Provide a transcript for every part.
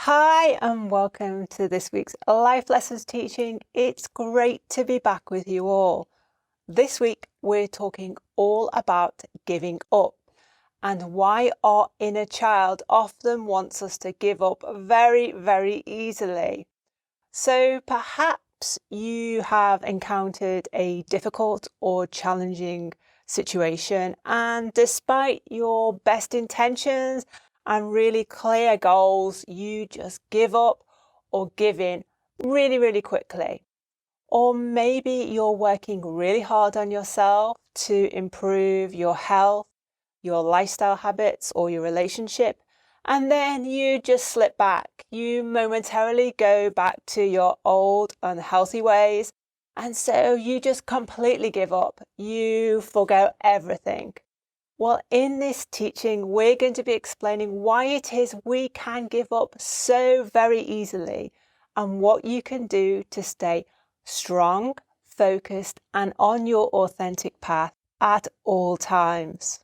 Hi and welcome to this week's Life Lessons teaching. It's great to be back with you all. This week we're talking all about giving up and why our inner child often wants us to give up very, very easily. So perhaps you have encountered a difficult or challenging situation, and despite your best intentions and really clear goals, you just give up or give in really, really quickly. Or maybe you're working really hard on yourself to improve your health, your lifestyle habits, or your relationship, and then you just slip back. You momentarily go back to your old unhealthy ways, and so you just completely give up. You forgo everything. Well, in this teaching, we're going to be explaining why it is we can give up so very easily and what you can do to stay strong, focused, and on your authentic path at all times.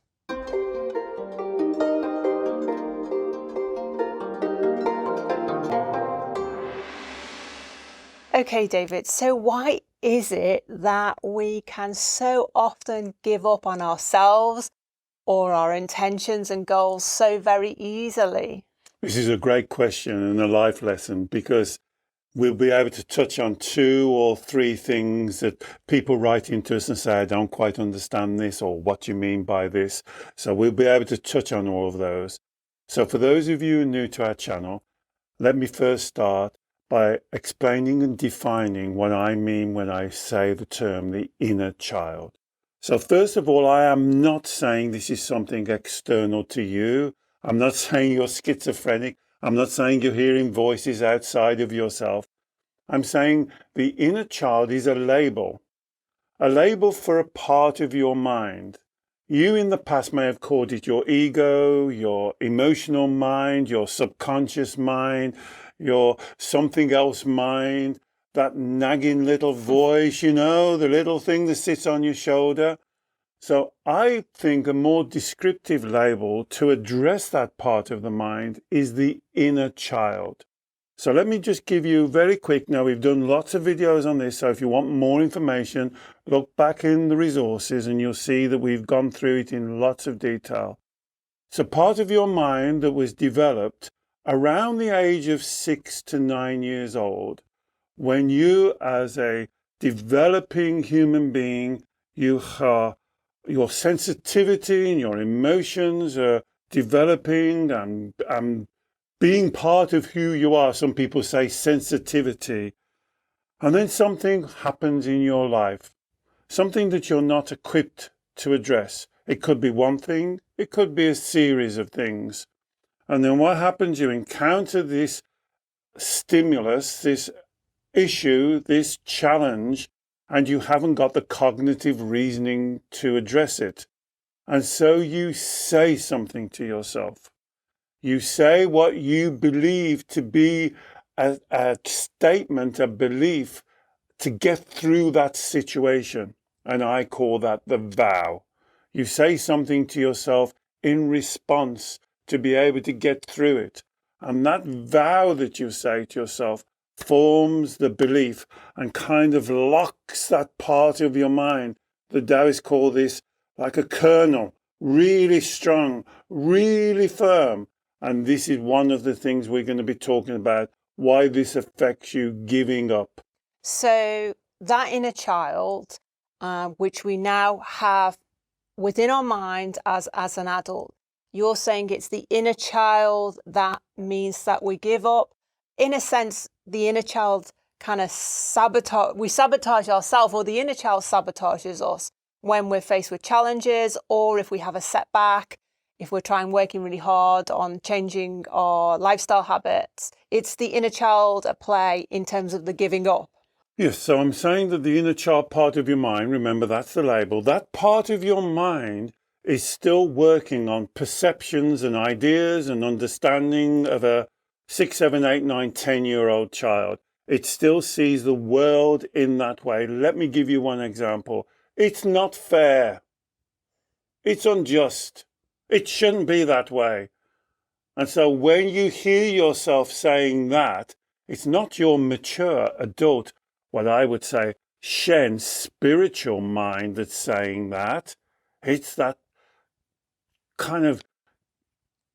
Okay, David, so why is it that we can so often give up on ourselves or our intentions and goals so very easily? This is a great question and a life lesson, because we'll be able to touch on 2 or 3 things that people write into us and say, I don't quite understand this, or what do you mean by this? So we'll be able to touch on all of those. So for those of you new to our channel, let me first start by explaining and defining what I mean when I say the term the inner child. So first of all, I am not saying this is something external to you. I'm not saying you're schizophrenic. I'm not saying you're hearing voices outside of yourself. I'm saying the inner child is a label for a part of your mind. You in the past may have called it your ego, your emotional mind, your subconscious mind, your something else mind, that nagging little voice, the little thing that sits on your shoulder. So I think a more descriptive label to address that part of the mind is the inner child. So let me just give you very quick. Now, we've done lots of videos on this, so if you want more information, look back in the resources and you'll see that we've gone through it in lots of detail. It's a part of your mind that was developed around the age of 6 to 9 years old, when you, as a developing human being, your sensitivity and your emotions are developing and being part of who you are. Some people say sensitivity. And then something happens in your life, something that you're not equipped to address. It could be one thing, it could be a series of things. And then what happens? You encounter this stimulus, this issue, this challenge, and you haven't got the cognitive reasoning to address it. And so you say something to yourself. You say what you believe to be a statement, a belief to get through that situation. And I call that the vow. You say something to yourself in response to be able to get through it. And that vow that you say to yourself forms the belief and kind of locks that part of your mind. The Taoists call this like a kernel, really strong, really firm. And this is one of the things we're going to be talking about, why this affects you giving up. So that inner child, which we now have within our mind as an adult, you're saying it's the inner child that means that we give up. In a sense, the inner child kind of sabotage ourselves, or the inner child sabotages us when we're faced with challenges, or if we have a setback, if we're working really hard on changing our lifestyle habits. It's the inner child at play in terms of the giving up. Yes, so I'm saying that the inner child part of your mind, remember that's the label, that part of your mind is still working on perceptions and ideas and understanding of a 6, 7, 8, 9, 10-year-old child. It still sees the world in that way. Let me give you one example. It's not fair. It's unjust. It shouldn't be that way. And so when you hear yourself saying that, it's not your mature adult, what I would say, shen, spiritual mind that's saying that. It's that kind of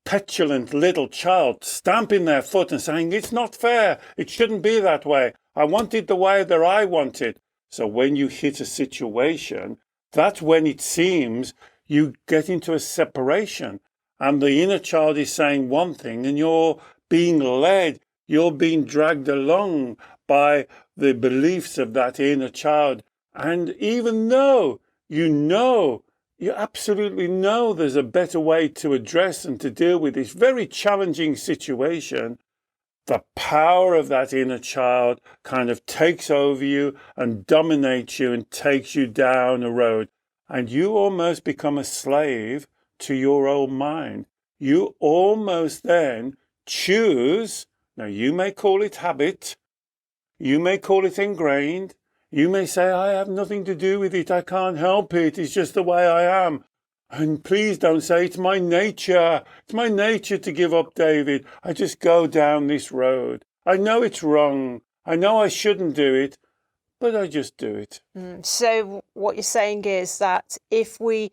petulant little child stamping their foot and saying, it's not fair. It shouldn't be that way. I want it the way that I want it. So when you hit a situation, that's when it seems you get into a separation. And the inner child is saying one thing and you're being led, you're being dragged along by the beliefs of that inner child. And even though you absolutely know there's a better way to address and to deal with this very challenging situation, the power of that inner child kind of takes over you and dominates you and takes you down a road. And you almost become a slave to your old mind. You almost then choose, now you may call it habit, you may call it ingrained, you may say, I have nothing to do with it, I can't help it, it's just the way I am. And please don't say, it's my nature to give up, David. I just go down this road. I know it's wrong. I know I shouldn't do it, but I just do it. So what you're saying is that if we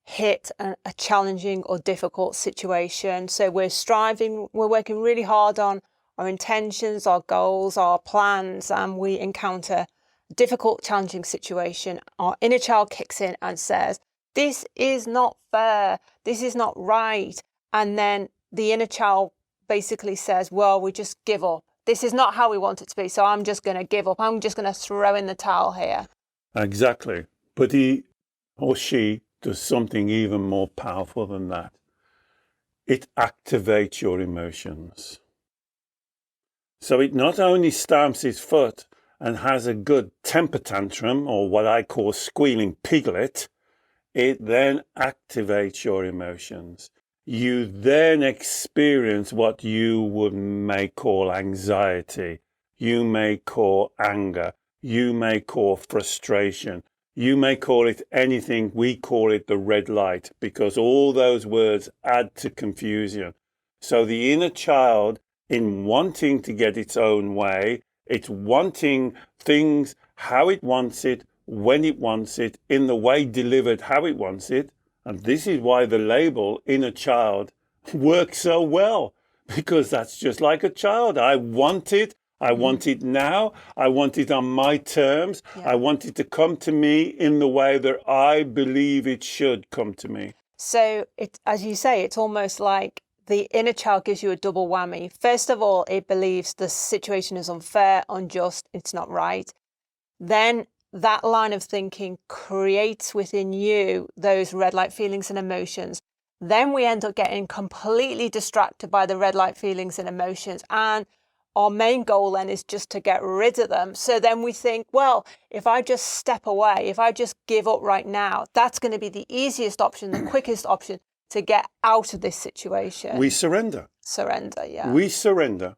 hit a challenging or difficult situation, so we're striving, we're working really hard on our intentions, our goals, our plans, and we encounter a difficult, challenging situation, our inner child kicks in and says, this is not fair, this is not right. And then the inner child basically says, well, we just give up. This is not how we want it to be, so I'm just going to give up. I'm just going to throw in the towel here. Exactly. But he or she does something even more powerful than that. It activates your emotions. So it not only stamps its foot and has a good temper tantrum, or what I call squealing piglet, it then activates your emotions. You then experience what you may call anxiety, you may call anger, you may call frustration, you may call it anything. We call it the red light, because all those words add to confusion. So the inner child, in wanting to get its own way, it's wanting things how it wants it, when it wants it, in the way delivered how it wants it. And this is why the label inner child works so well, because that's just like a child. I want it. I want it now. I want it on my terms. Yeah. I want it to come to me in the way that I believe it should come to me. So it, as you say, it's almost like the inner child gives you a double whammy. First of all, it believes the situation is unfair, unjust, it's not right. Then that line of thinking creates within you those red light feelings and emotions. Then we end up getting completely distracted by the red light feelings and emotions. And our main goal then is just to get rid of them. So then we think, well, if I just step away, if I just give up right now, that's going to be the easiest option, the quickest option to get out of this situation. We surrender. Surrender, yeah. We surrender.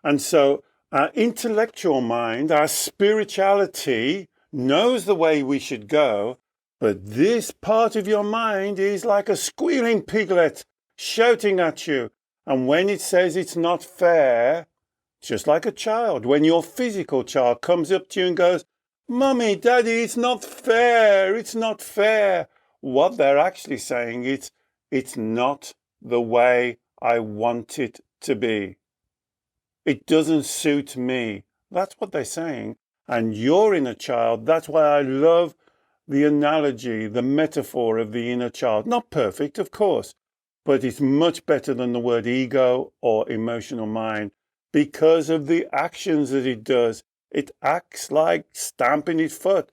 And so our intellectual mind, our spirituality knows the way we should go, but this part of your mind is like a squealing piglet shouting at you. And when it says it's not fair, just like a child, when your physical child comes up to you and goes, Mummy, Daddy, it's not fair, it's not fair. What they're actually saying is, it's not the way I want it to be. It doesn't suit me. That's what they're saying. And your inner child, that's why I love the analogy, the metaphor of the inner child. Not perfect, of course, but it's much better than the word ego or emotional mind because of the actions that it does. It acts like stamping its foot,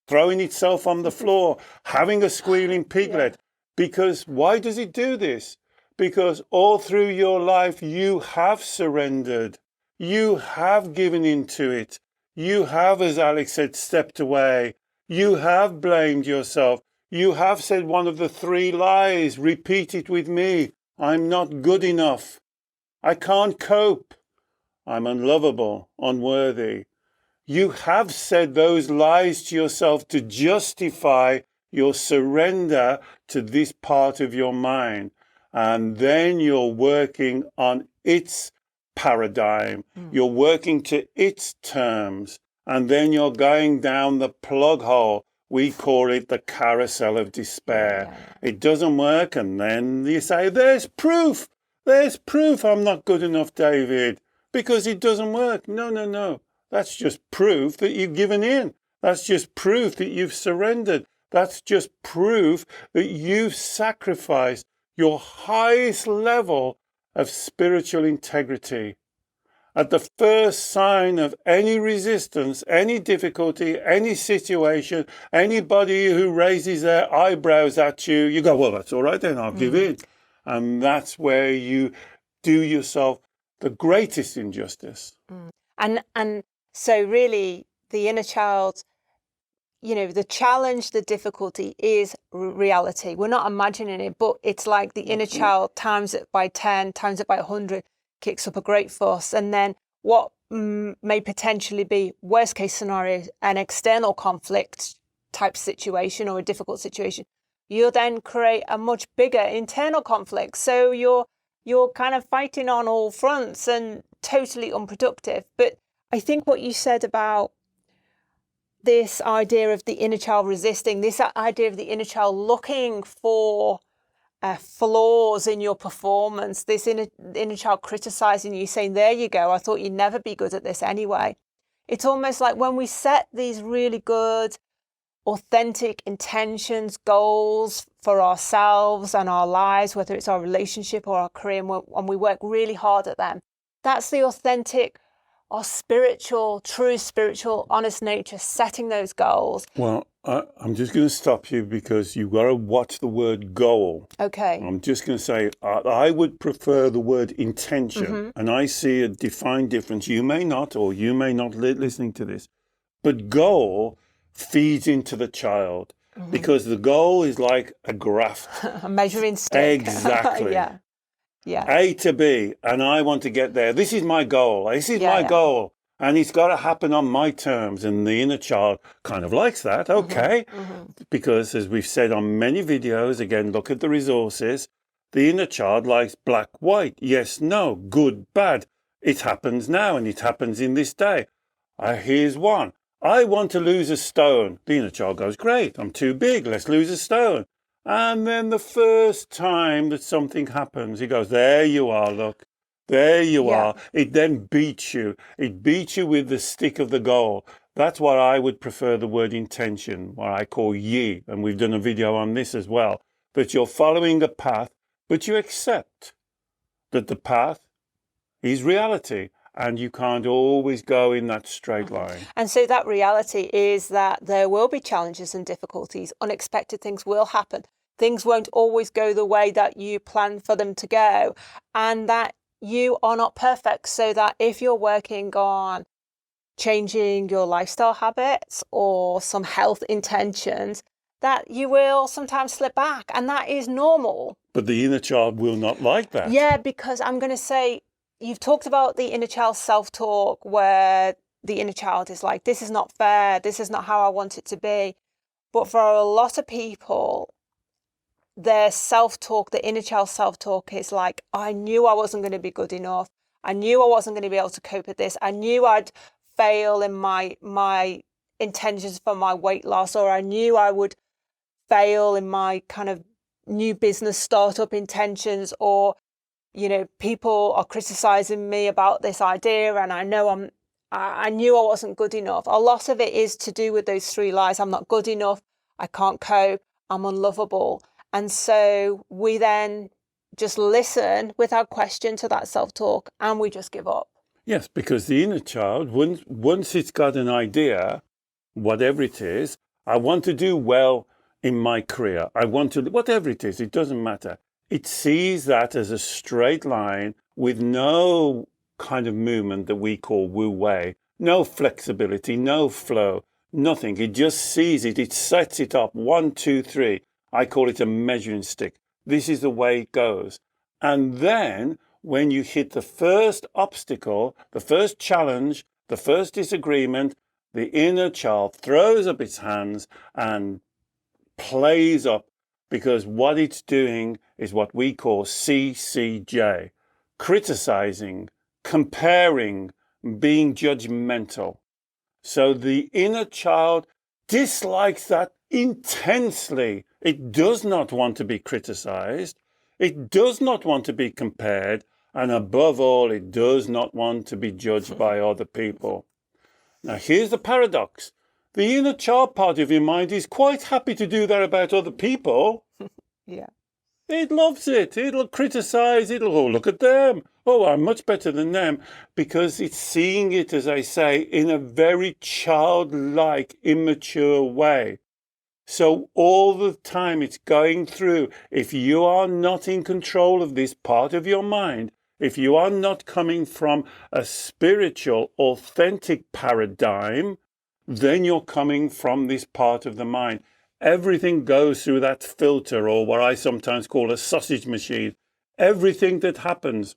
throwing itself on the floor, having a squealing piglet. Yeah. Because why does it do this? Because all through your life, you have surrendered. You have given into it. You have, as Alex said, stepped away. You have blamed yourself. You have said one of the 3 lies. Repeat it with me. I'm not good enough. I can't cope. I'm unlovable, unworthy. You have said those lies to yourself to justify your surrender to this part of your mind. And then you're working on its paradigm. You're working to its terms. And then you're going down the plug hole. We call it the carousel of despair. It doesn't work. And then you say, there's proof. There's proof I'm not good enough, David, because it doesn't work. No, no, no. That's just proof that you've given in. That's just proof that you've surrendered. That's just proof that you've sacrificed your highest level of spiritual integrity. At the first sign of any resistance, any difficulty, any situation, anybody who raises their eyebrows at you, you go, well, that's all right then, I'll give in. And that's where you do yourself the greatest injustice. And so really the inner child, you know, the challenge, the difficulty is reality. We're not imagining it, but it's like the inner child times it by 10, times it by 100, kicks up a great fuss. And then what may potentially be worst case scenario, an external conflict type situation or a difficult situation, you'll then create a much bigger internal conflict. So you're kind of fighting on all fronts and totally unproductive. But I think what you said about this idea of the inner child resisting, this idea of the inner child looking for flaws in your performance, this inner child criticizing you, saying, there you go, I thought you'd never be good at this anyway. It's almost like when we set these really good, authentic intentions, goals for ourselves and our lives, whether it's our relationship or our career, and we work really hard at them, that's the authentic, our spiritual, true spiritual, honest nature, setting those goals. Well, I'm just going to stop you because you've got to watch the word goal. Okay. I'm just going to say I would prefer the word intention, and I see a defined difference. You may not, or you may not listening to this, but goal feeds into the child because the goal is like a graft. A measuring stick. Exactly. Yeah. A to B, and I want to get there. This is my goal. This is my goal. And it's got to happen on my terms. And the inner child kind of likes that. Okay. Because as we've said on many videos, again, look at the resources. The inner child likes black, white, yes, no, good, bad. It happens now and it happens in this day. Here's one. I want to lose a stone. The inner child goes, great, I'm too big. Let's lose a stone. And then the first time that something happens, he goes, there you are, look. There you are. It then beats you. It beats you with the stick of the goal. That's what I would prefer the word intention, what I call yi. And we've done a video on this as well. That you're following a path, but you accept that the path is reality. And you can't always go in that straight line. And so that reality is that there will be challenges and difficulties. Unexpected things will happen. Things won't always go the way that you plan for them to go. And that you are not perfect. So that if you're working on changing your lifestyle habits or some health intentions, that you will sometimes slip back. And that is normal. But the inner child will not like that. Yeah, because I'm going to say, you've talked about the inner child self-talk where the inner child is like, this is not fair. This is not how I want it to be. But for a lot of people, their self-talk, the inner child self-talk is like, I knew I wasn't going to be good enough. I knew I wasn't going to be able to cope with this. I knew I'd fail in my intentions for my weight loss, or I knew I would fail in my kind of new business startup intentions, or you know, people are criticizing me about this idea and I knew I wasn't good enough. A lot of it is to do with those three lies. I'm not good enough. I can't cope. I'm unlovable. And so we then just listen without question to that self-talk and we just give up. Yes, because the inner child, once it's got an idea, whatever it is, I want to do well in my career. I want to, whatever it is, it doesn't matter. It sees that as a straight line with no kind of movement that we call wu wei, no flexibility, no flow, nothing. It just sees it. It sets it up. 1, 2, 3. I call it a measuring stick. This is the way it goes. And then when you hit the first obstacle, the first challenge, the first disagreement, the inner child throws up its hands and plays up because what it's doing is what we call CCJ, criticizing, comparing, being judgmental. So the inner child dislikes that intensely. It does not want to be criticized. It does not want to be compared. And above all, it does not want to be judged by other people. Now, here's the paradox. The inner child part of your mind is quite happy to do that about other people. Yeah. It loves it. It'll criticize. It'll, oh, look at them. Oh, I'm much better than them. Because it's seeing it, as I say, in a very childlike, immature way. So all the time it's going through, if you are not in control of this part of your mind, if you are not coming from a spiritual, authentic paradigm, then you're coming from this part of the mind. Everything goes through that filter, or what I sometimes call a sausage machine. Everything that happens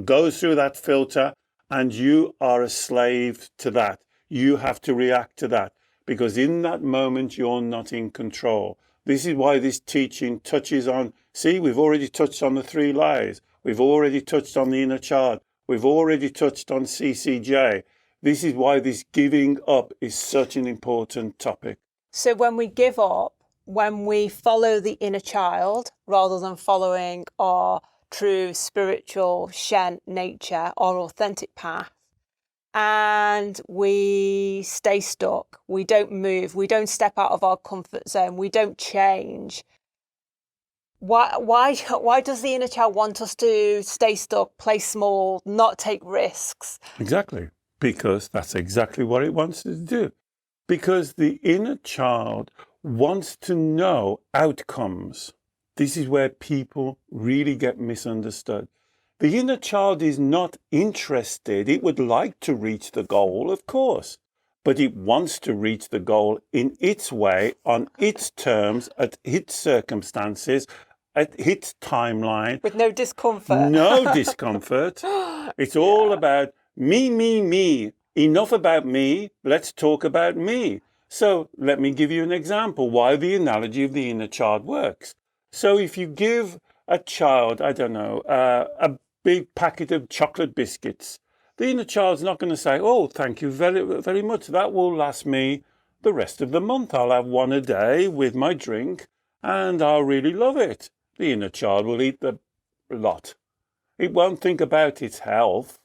goes through that filter, and you are a slave to that. You have to react to that, because in that moment, you're not in control. This is why this teaching touches on, see, we've already touched on the 3 lies. We've already touched on the inner child. We've already touched on CCJ. This is why this giving up is such an important topic. So when we give up, when we follow the inner child rather than following our true spiritual shen nature, our authentic path, and we stay stuck, we don't move, we don't step out of our comfort zone, we don't change. Why does the inner child want us to stay stuck, play small, not take risks? Exactly. Because that's exactly what it wants to do. Because the inner child wants to know outcomes. This is where people really get misunderstood. The inner child is not interested. It would like to reach the goal, of course, but it wants to reach the goal in its way, on its terms, at its circumstances, at its timeline. With no discomfort. No discomfort. It's all about me. Enough about me. Let's talk about me. So let me give you an example why the analogy of the inner child works. So if you give a child, I don't know, a big packet of chocolate biscuits, the inner child's not going to say, oh, thank you very, very much. That will last me the rest of the month. I'll have one a day with my drink and I'll really love it. The inner child will eat the lot. It won't think about its health.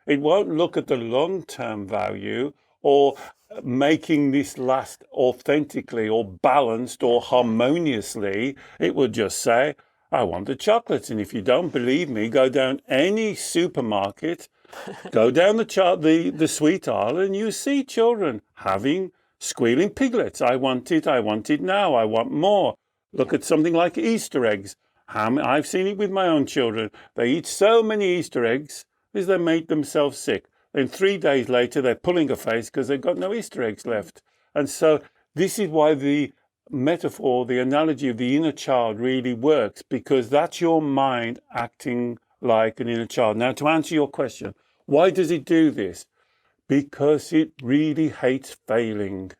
It won't look at the long-term value or making this last authentically or balanced or harmoniously. It will just say, I want the chocolates. And if you don't believe me, go down any supermarket, go down the sweet aisle, and you see children having squealing piglets. I want it now, I want more. Look at something like Easter eggs. I've seen it with my own children. They eat so many Easter eggs as they make themselves sick. Then 3 days later, they're pulling a face because they've got no Easter eggs left. And so this is why the metaphor, the analogy of the inner child really works, because that's your mind acting like an inner child. Now, to answer your question, why does it do this? Because it really hates failing.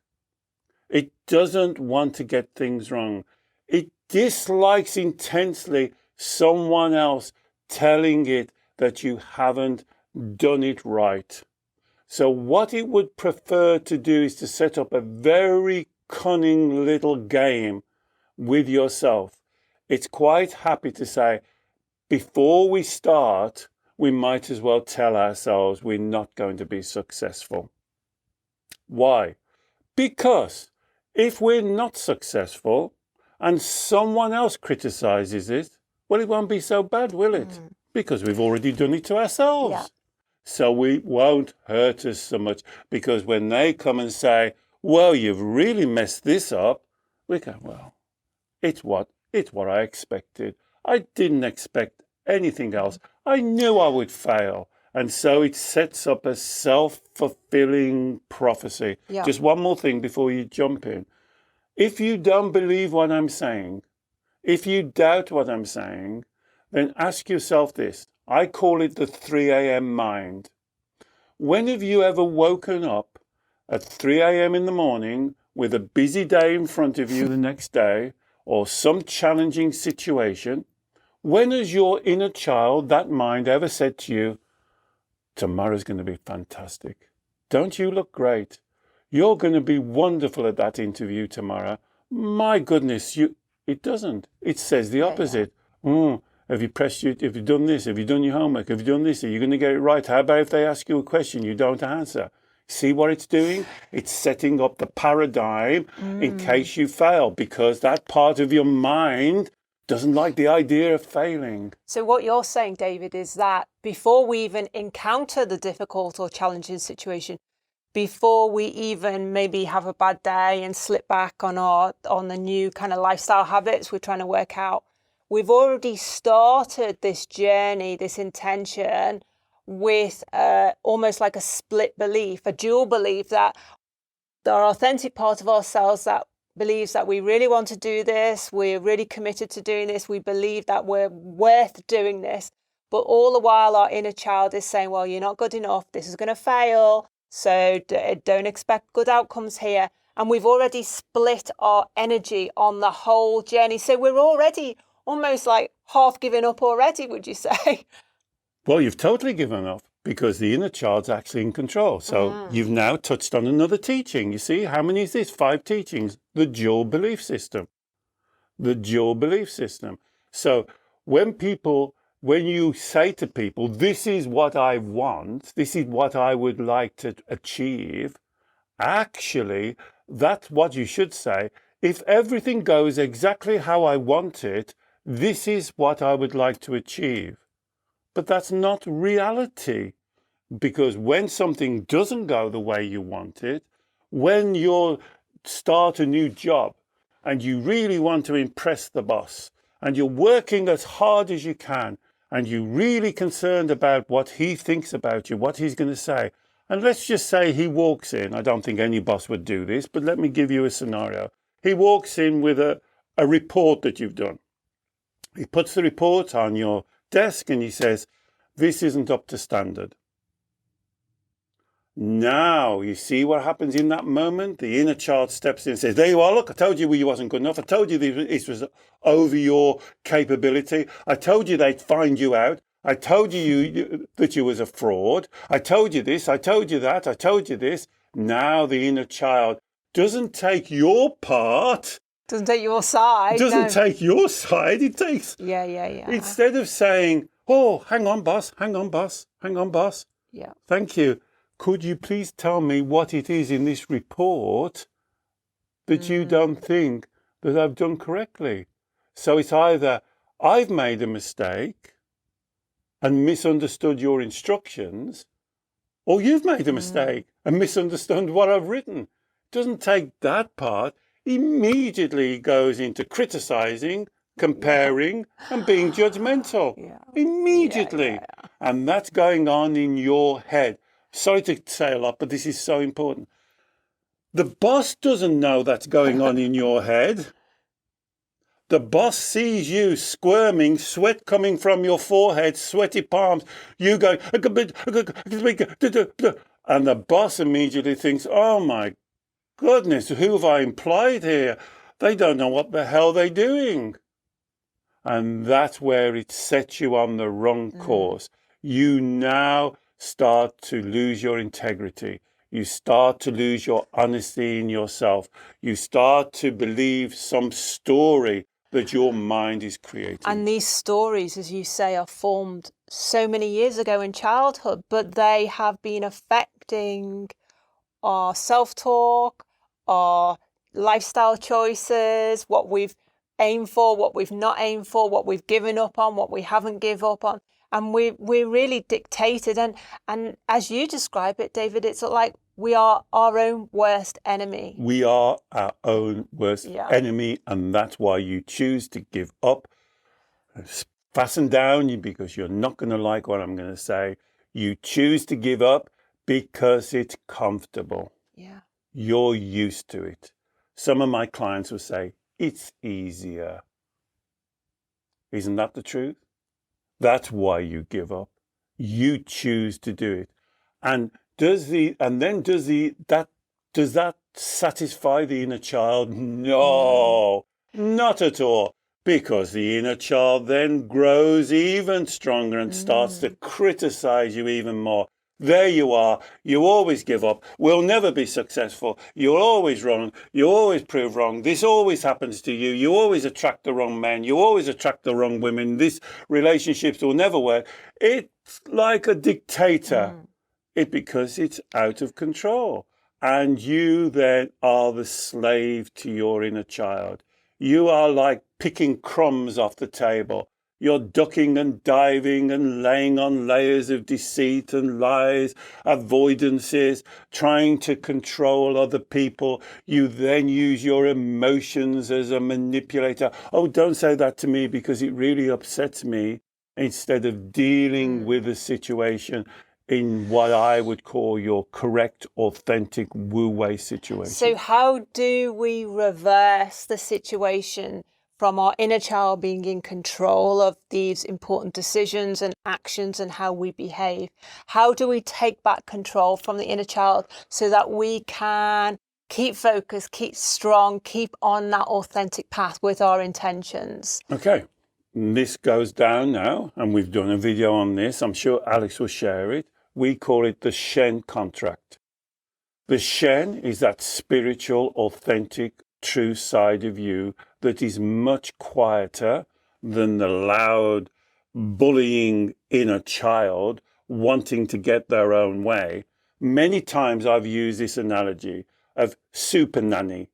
It doesn't want to get things wrong. It dislikes intensely someone else telling it that you haven't done it right. So what it would prefer to do is to set up a very cunning little game with yourself. It's quite happy to say, before we start, we might as well tell ourselves we're not going to be successful. Why? Because if we're not successful and someone else criticizes it, well, it won't be so bad, will it? Because we've already done it to ourselves. Yeah. So we won't hurt us so much, because when they come and say, well, you've really messed this up, we go, well, it's what I expected. I didn't expect anything else. I knew I would fail. And so it sets up a self-fulfilling prophecy. Yeah. Just one more thing before you jump in. If you don't believe what I'm saying, if you doubt what I'm saying, then ask yourself this. I call it the 3 a.m. mind. When have you ever woken up at 3 a.m. in the morning with a busy day in front of you the next day, or some challenging situation, when has your inner child, that mind, ever said to you, tomorrow's going to be fantastic. Don't you look great? You're going to be wonderful at that interview tomorrow. My goodness, it doesn't. It says the opposite. Have you done this? Have you done your homework? Have you done this? Are you going to get it right? How about if they ask you a question you don't answer? See what it's doing? It's setting up the paradigm in case you fail, because that part of your mind doesn't like the idea of failing. So what you're saying, David, is that before we even encounter the difficult or challenging situation, before we even maybe have a bad day and slip back on the new kind of lifestyle habits we're trying to work out, we've already started this journey, this intention, with almost like a split belief, a dual belief, that the authentic part of ourselves that believes that we really want to do this, we're really committed to doing this, we believe that we're worth doing this, but all the while our inner child is saying, well, you're not good enough, this is going to fail, so don't expect good outcomes here. And we've already split our energy on the whole journey, so we're already almost like half given up already, would you say? Well, you've totally given up, because the inner child's actually in control. So you've now touched on another teaching. You see, how many is this? 5 teachings. The dual belief system. The dual belief system. So when you say to people, this is what I want, this is what I would like to achieve, actually, that's what you should say. If everything goes exactly how I want it, this is what I would like to achieve. But that's not reality, because when something doesn't go the way you want it, when you start a new job and you really want to impress the boss and you're working as hard as you can and you're really concerned about what he thinks about you, what he's going to say, and let's just say he walks in, I don't think any boss would do this, but let me give you a scenario. He walks in with a report that you've done. He puts the report on your desk and he says, this isn't up to standard. Now, you see what happens in that moment? The inner child steps in and says, there you are, look, I told you you wasn't good enough. I told you this was over your capability. I told you they'd find you out. I told you that you was a fraud. I told you this, I told you that, I told you this. Now the inner child doesn't take your part. Doesn't take your side. Doesn't take your side. It takes... Yeah. Instead of saying, oh, hang on, boss. Yeah. Thank you. Could you please tell me what it is in this report that you don't think that I've done correctly? So it's either I've made a mistake and misunderstood your instructions, or you've made a mistake and misunderstood what I've written. It doesn't take that part. Immediately goes into criticizing, comparing, and being judgmental. Immediately. And that's going on in your head. Sorry to say a lot, but this is so important. The boss doesn't know that's going on in your head. The boss sees you squirming, sweat coming from your forehead, sweaty palms, you going, and the boss immediately thinks, oh my goodness, who have I employed here? They don't know what the hell they're doing. And that's where it sets you on the wrong course. You now start to lose your integrity. You start to lose your honesty in yourself. You start to believe some story that your mind is creating. And these stories, as you say, are formed so many years ago in childhood, but they have been affecting our self-talk, our lifestyle choices, what we've aimed for, what we've not aimed for, what we've given up on, what we haven't given up on. And we're really dictated. And as you describe it, David, it's like we are our own worst enemy. We are our own worst enemy. And that's why you choose to give up. Fasten down, because you're not going to like what I'm going to say. You choose to give up because it's comfortable. Yeah. You're used to it. Some of my clients will say, it's easier. Isn't that the truth? That's why you give up. You choose to do it. And does that satisfy the inner child? No. Not at all. Because the inner child then grows even stronger and starts to criticize you even more. There you are. You always give up. We'll never be successful. You're always wrong. You always prove wrong. This always happens to you. You always attract the wrong men. You always attract the wrong women. This relationships will never work. It's like a dictator. Because it's out of control. And you then are the slave to your inner child. You are like picking crumbs off the table. You're ducking and diving and laying on layers of deceit and lies, avoidances, trying to control other people. You then use your emotions as a manipulator. Oh, don't say that to me because it really upsets me. Instead of dealing with the situation in what I would call your correct, authentic wu-wei situation. So how do we reverse the situation from our inner child being in control of these important decisions and actions and how we behave? How do we take back control from the inner child so that we can keep focused, keep strong, keep on that authentic path with our intentions? Okay. This goes down now, and we've done a video on this. I'm sure Alex will share it. We call it the Shen contract. The Shen is that spiritual, authentic, true side of you that is much quieter than the loud, bullying inner child wanting to get their own way. Many times I've used this analogy of super nanny.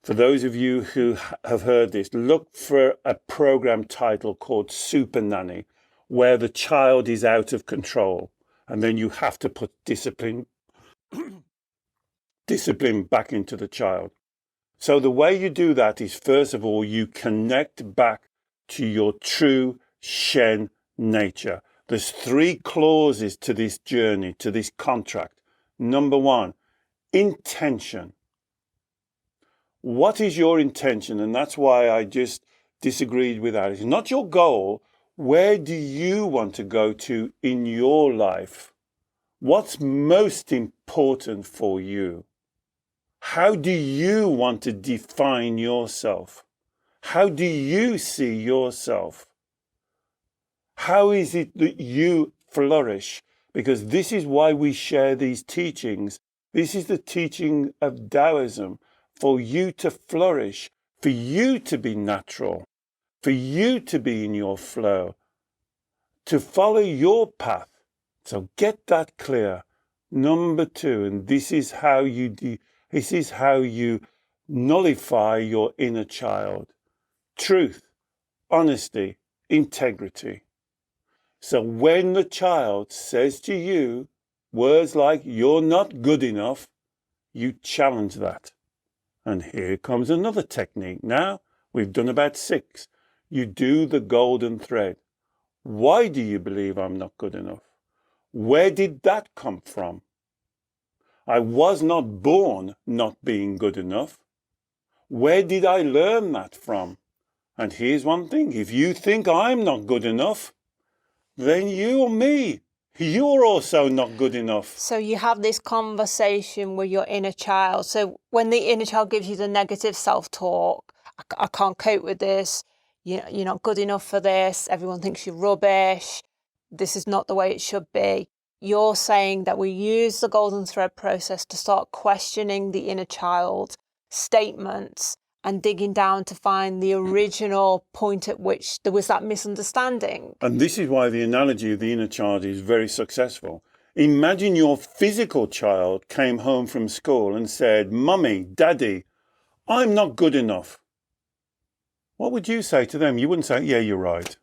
For those of you who have heard this, look for a program title called Super Nanny, where the child is out of control. And then you have to put discipline back into the child. So the way you do that is, first of all, you connect back to your true Shen nature. There's 3 clauses to this journey, to this contract. Number 1, intention. What is your intention? And that's why I just disagreed with that. It's not your goal. Where do you want to go to in your life? What's most important for you? How do you want to define yourself? How do you see yourself? How is it that you flourish? Because this is why we share these teachings. This is the teaching of Taoism. For you to flourish, for you to be natural, for you to be in your flow, to follow your path. So get that clear. Number 2, and this is how you nullify your inner child. Truth, honesty, integrity. So when the child says to you words like "you're not good enough," you challenge that. And here comes another technique. Now, we've done about 6. You do the golden thread. Why do you believe I'm not good enough? Where did that come from? I was not born not being good enough. Where did I learn that from? And here's one thing. If you think I'm not good enough, then you or me, you're also not good enough. So you have this conversation with your inner child. So when the inner child gives you the negative self-talk, I can't cope with this, you're not good enough for this, everyone thinks you're rubbish, this is not the way it should be. You're saying that we use the golden thread process to start questioning the inner child statements and digging down to find the original point at which there was that misunderstanding. And this is why the analogy of the inner child is very successful. Imagine your physical child came home from school and said, "Mummy, Daddy, I'm not good enough." What would you say to them? You wouldn't say, "Yeah, you're right."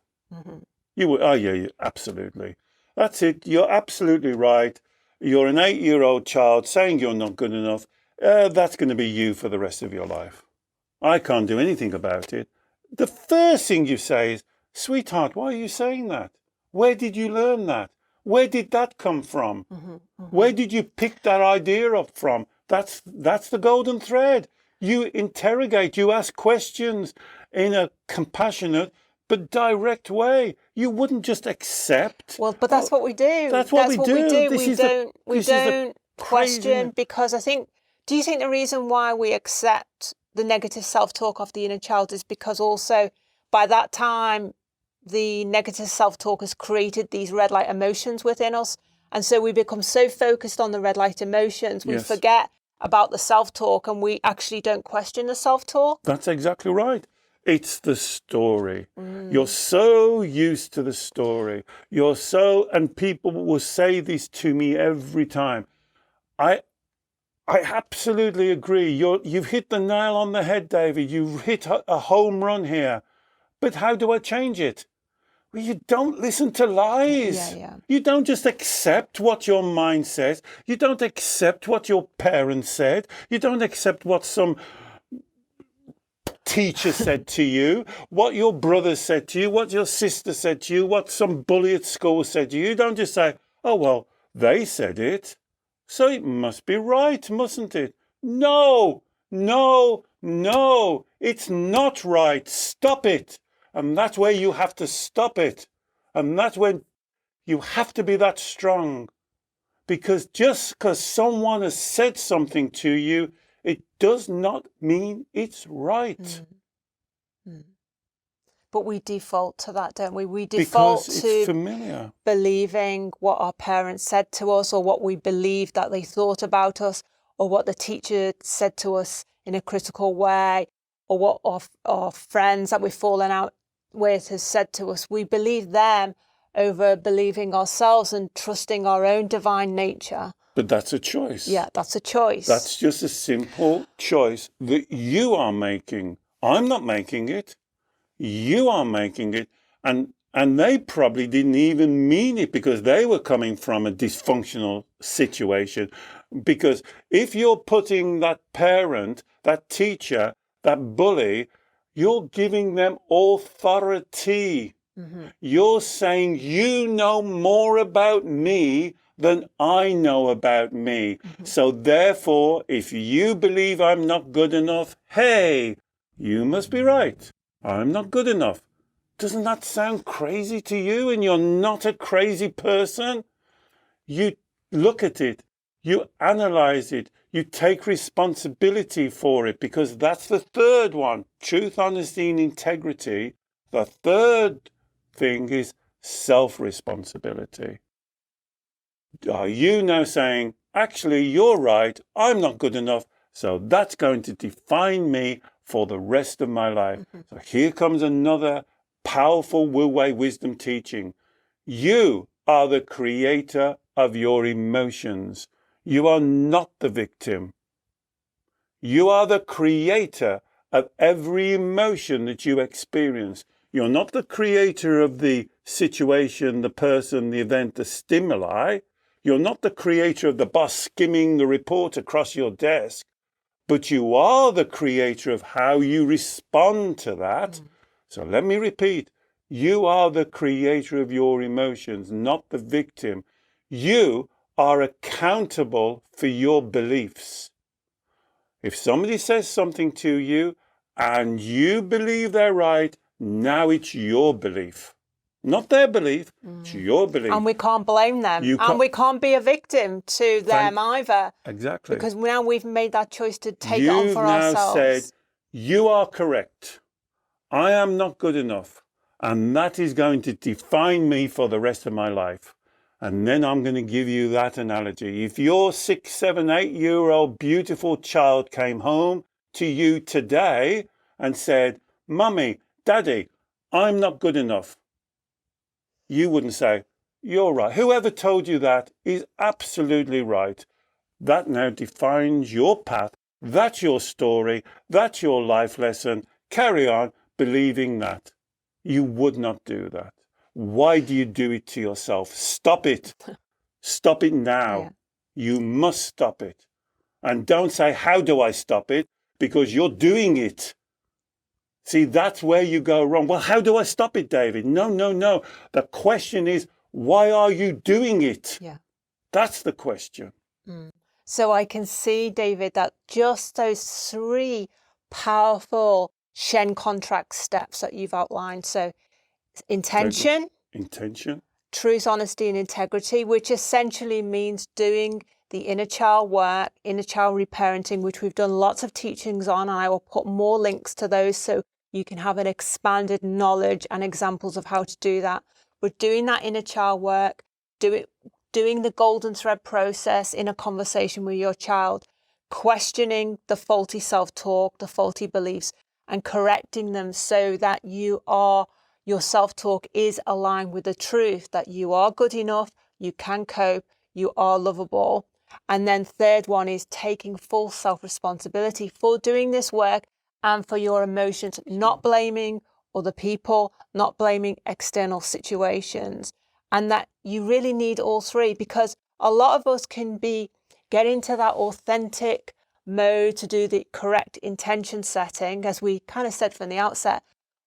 You would, "Oh yeah, absolutely. That's it. You're absolutely right. You're an 8-year-old child saying you're not good enough. That's going to be you for the rest of your life. I can't do anything about it." The first thing you say is, "Sweetheart, why are you saying that? Where did you learn that? Where did that come from? Where did you pick that idea up from?" That's the golden thread. You interrogate, you ask questions in a compassionate but direct way. You wouldn't just accept. Well, but that's what we do. That's what we do. We don't question, because I think, do you think the reason why we accept the negative self-talk of the inner child is because also by that time, the negative self-talk has created these red light emotions within us. And so we become so focused on the red light emotions, we forget about the self-talk and we actually don't question the self-talk. That's exactly right. It's the story. You're so used to the story. And people will say this to me every time. I absolutely agree. You've hit the nail on the head, David. You've hit a home run here. But how do I change it? Well, you don't listen to lies. You don't just accept what your mind says. You don't accept what your parents said. You don't accept what some teacher said to you, what your brother said to you, what your sister said to you, what some bully at school said to you. You don't just say, oh, well, they said it, so it must be right, mustn't it? No, no, no, it's not right. Stop it. And that's where you have to stop it. And that's when you have to be that strong. Because just because someone has said something to you, it does not mean it's right. But we default to that, don't we? We default because it's to familiar. Believing what our parents said to us, or what we believed that they thought about us, or what the teacher said to us in a critical way, or what our friends that we've fallen out with has said to us. We believe them over believing ourselves and trusting our own divine nature. But that's a choice. Yeah, that's a choice. That's just a simple choice that you are making. I'm not making it. You are making it. And they probably didn't even mean it because they were coming from a dysfunctional situation. Because if you're putting that parent, that teacher, that bully, you're giving them authority. You're saying, you know more about me than I know about me. So therefore, if you believe I'm not good enough, hey, you must be right. I'm not good enough. Doesn't that sound crazy to you? And you're not a crazy person? You look at it, you analyze it, you take responsibility for it, because that's the third one. Truth, honesty, and integrity. The third thing is self-responsibility. Are you now saying, actually, you're right, I'm not good enough, so that's going to define me for the rest of my life? So here comes another powerful Wu Wei wisdom teaching. You are the creator of your emotions. You are not the victim. You are the creator of every emotion that you experience. You're not the creator of the situation, the person, the event, the stimuli. You're not the creator of the boss skimming the report across your desk, but you are the creator of how you respond to that. So let me repeat. You are the creator of your emotions, not the victim. You are accountable for your beliefs. If somebody says something to you and you believe they're right, now it's your belief. Not their belief, it's your belief. And we can't blame them. And we can't be a victim to them either. Exactly. Because now we've made that choice to take it on for ourselves. ourselves. You've now said, you are correct. I am not good enough. And that is going to define me for the rest of my life. And then I'm going to give you that analogy. If your 6, 7, 8-year-old beautiful child came home to you today and said, Mummy, Daddy, I'm not good enough, you wouldn't say, you're right. Whoever told you that is absolutely right. That now defines your path. That's your story. That's your life lesson. Carry on believing that. You would not do that. Why do you do it to yourself? Stop it. Stop it now. Yeah. You must stop it. And don't say, how do I stop it? Because you're doing it. See, that's where you go wrong. Well, how do I stop it, David? No, no, no. The question is, why are you doing it? Yeah. That's the question. So I can see, David, that just those 3 powerful Shen contract steps that you've outlined. So intention, Intention, truth, honesty, and integrity, which essentially means doing the inner child work, inner child reparenting, which we've done lots of teachings on, and I will put more links to those so you can have an expanded knowledge and examples of how to do that. But doing that inner child work, doing the golden thread process in a conversation with your child, questioning the faulty self-talk, the faulty beliefs, and correcting them so that your self-talk is aligned with the truth that you are good enough, you can cope, you are lovable. And then third one is taking full self-responsibility for doing this work and for your emotions, not blaming other people, not blaming external situations. And that you really need all three, because a lot of us can get into that authentic mode to do the correct intention setting, as we kind of said from the outset.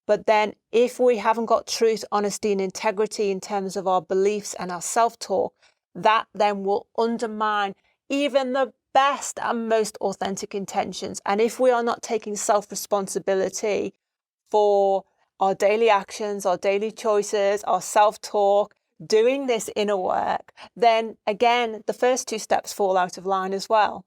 But then if we haven't got truth, honesty, and integrity in terms of our beliefs and our self-talk, that then will undermine even the best and most authentic intentions. And if we are not taking self-responsibility for our daily actions, our daily choices, our self-talk, doing this inner work, then again, the first two steps fall out of line as well.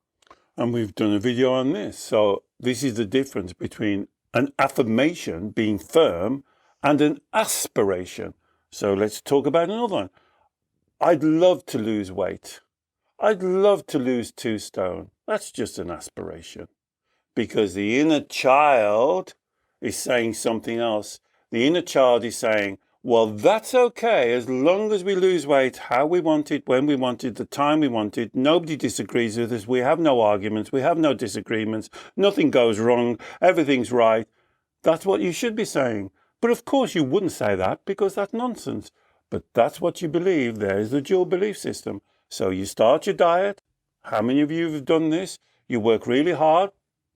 And we've done a video on this. So this is the difference between an affirmation being firm and an aspiration. So let's talk about another one. I'd love to lose weight. I'd love to lose 2 stone. That's just an aspiration, because the inner child is saying something else. The inner child is saying, well, that's okay as long as we lose weight how we want it, when we want it, the time we want it. Nobody disagrees with us. We have no arguments. We have no disagreements. Nothing goes wrong. Everything's right. That's what you should be saying. But of course you wouldn't say that, because that's nonsense. But that's what you believe. There's the dual belief system. So you start your diet. How many of you have done this? You work really hard,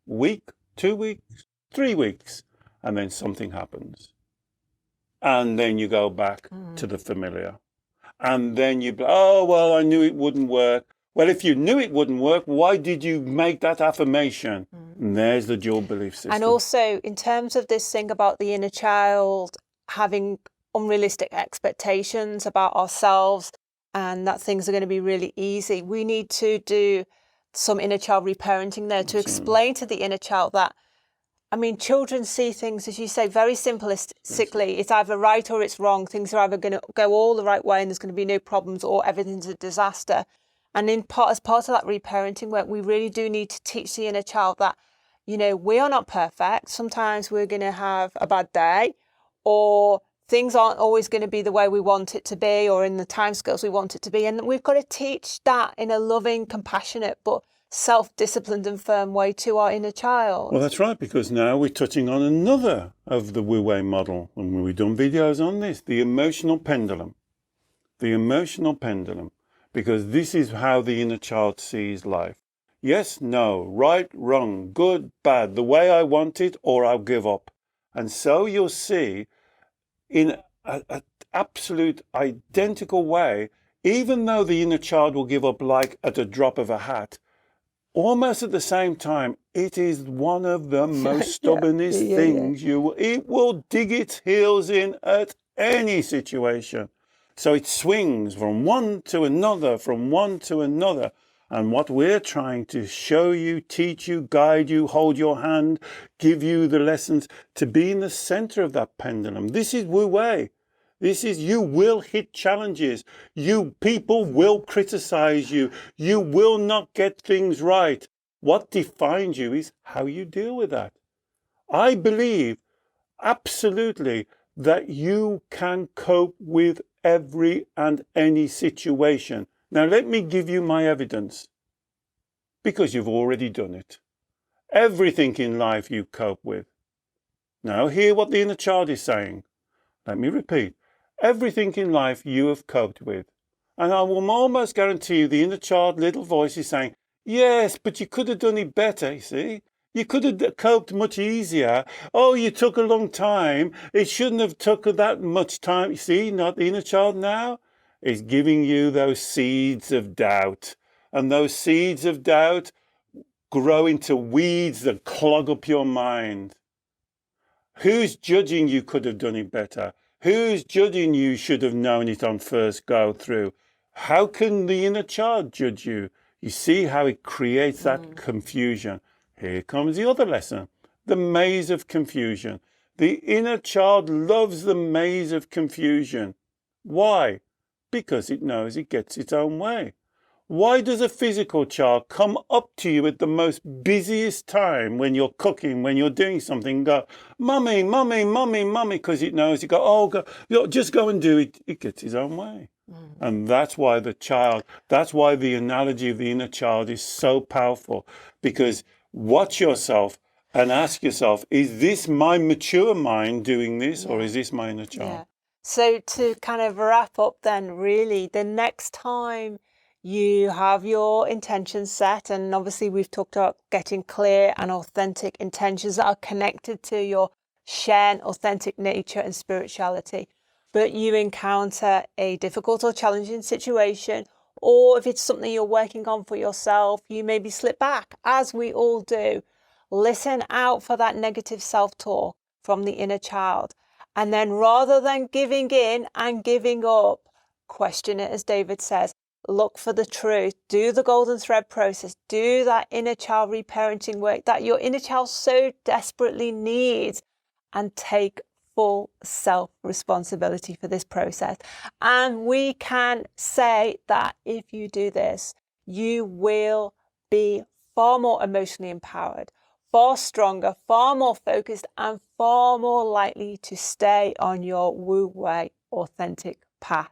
week, 2 weeks, 3 weeks, and then something happens. And then you go back to the familiar. And then oh, well, I knew it wouldn't work. Well, if you knew it wouldn't work, why did you make that affirmation? And there's the dual belief system. And also, in terms of this thing about the inner child having unrealistic expectations about ourselves and that things are going to be really easy, we need to do some inner child reparenting there to explain to the inner child that, I mean, children see things, as you say, very simplistically. It's either right or it's wrong. Things are either going to go all the right way and there's going to be no problems, or everything's a disaster. And as part of that reparenting work, we really do need to teach the inner child that, we are not perfect. Sometimes we're going to have a bad day, or things aren't always going to be the way we want it to be, or in the timescales we want it to be. And we've got to teach that in a loving, compassionate, but self-disciplined and firm way to our inner child. Well, that's right, because now we're touching on another of the Wu Wei model, and we've done videos on this, the emotional pendulum. The emotional pendulum, because this is how the inner child sees life. Yes, no, right, wrong, good, bad, the way I want it, or I'll give up. And so you'll see in an absolute identical way, even though the inner child will give up like at a drop of a hat, almost at the same time, it is one of the most stubbornest things. It will dig its heels in at any situation. So it swings from one to another, from one to another. And what we're trying to show you, teach you, guide you, hold your hand, give you the lessons to be in the center of that pendulum. This is Wu Wei. This is, you will hit challenges. People will criticize you. You will not get things right. What defines you is how you deal with that. I believe absolutely that you can cope with every and any situation. Now, let me give you my evidence, because you've already done it. Everything in life you cope with. Now, hear what the inner child is saying. Let me repeat. Everything in life you have coped with. And I will almost guarantee you the inner child little voice is saying, yes, but you could have done it better, you see. You could have coped much easier. Oh, you took a long time. It shouldn't have took that much time. You see, not the inner child now is giving you those seeds of doubt. And those seeds of doubt grow into weeds that clog up your mind. Who's judging you could have done it better? Who's judging you should have known it on first go through? How can the inner child judge you? You see how it creates that confusion. Here comes the other lesson, the maze of confusion. The inner child loves the maze of confusion. Why? Because it knows it gets its own way. Why does a physical child come up to you at the most busiest time when you're cooking, when you're doing something, and go, "Mummy, mummy, mummy, mummy," because it knows, you go, "Oh, go, just go and do it." It gets its own way. And that's why that's why the analogy of the inner child is so powerful, because watch yourself and ask yourself, is this my mature mind doing this, or is this my inner child? Yeah. So to kind of wrap up then, really, the next time you have your intentions set, and obviously we've talked about getting clear and authentic intentions that are connected to your shen, authentic nature and spirituality, but you encounter a difficult or challenging situation, or if it's something you're working on for yourself, you maybe slip back, as we all do. Listen out for that negative self-talk from the inner child. And then rather than giving in and giving up, question it, as David says. Look for the truth. Do the golden thread process. Do that inner child reparenting work that your inner child so desperately needs, and take full self-responsibility for this process. And we can say that if you do this, you will be far more emotionally empowered, far stronger, far more focused, and far more likely to stay on your Wu Wei authentic path.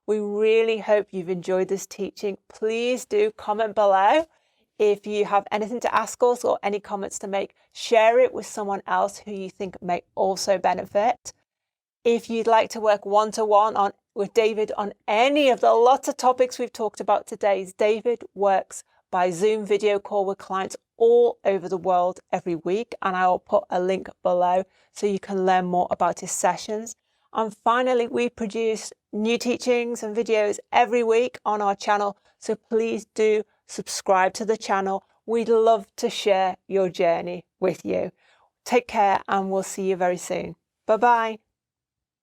We really hope you've enjoyed this teaching. Please do comment below. If you have anything to ask us or any comments to make, share it with someone else who you think may also benefit. If you'd like to work one-to-one with David on any of the lots of topics we've talked about today, David works by Zoom video call with clients all over the world every week, and I will put a link below so you can learn more about his sessions. And finally, we produce new teachings and videos every week on our channel, so please do subscribe to the channel. We'd love to share your journey with you. Take care, and we'll see you very soon. Bye-bye.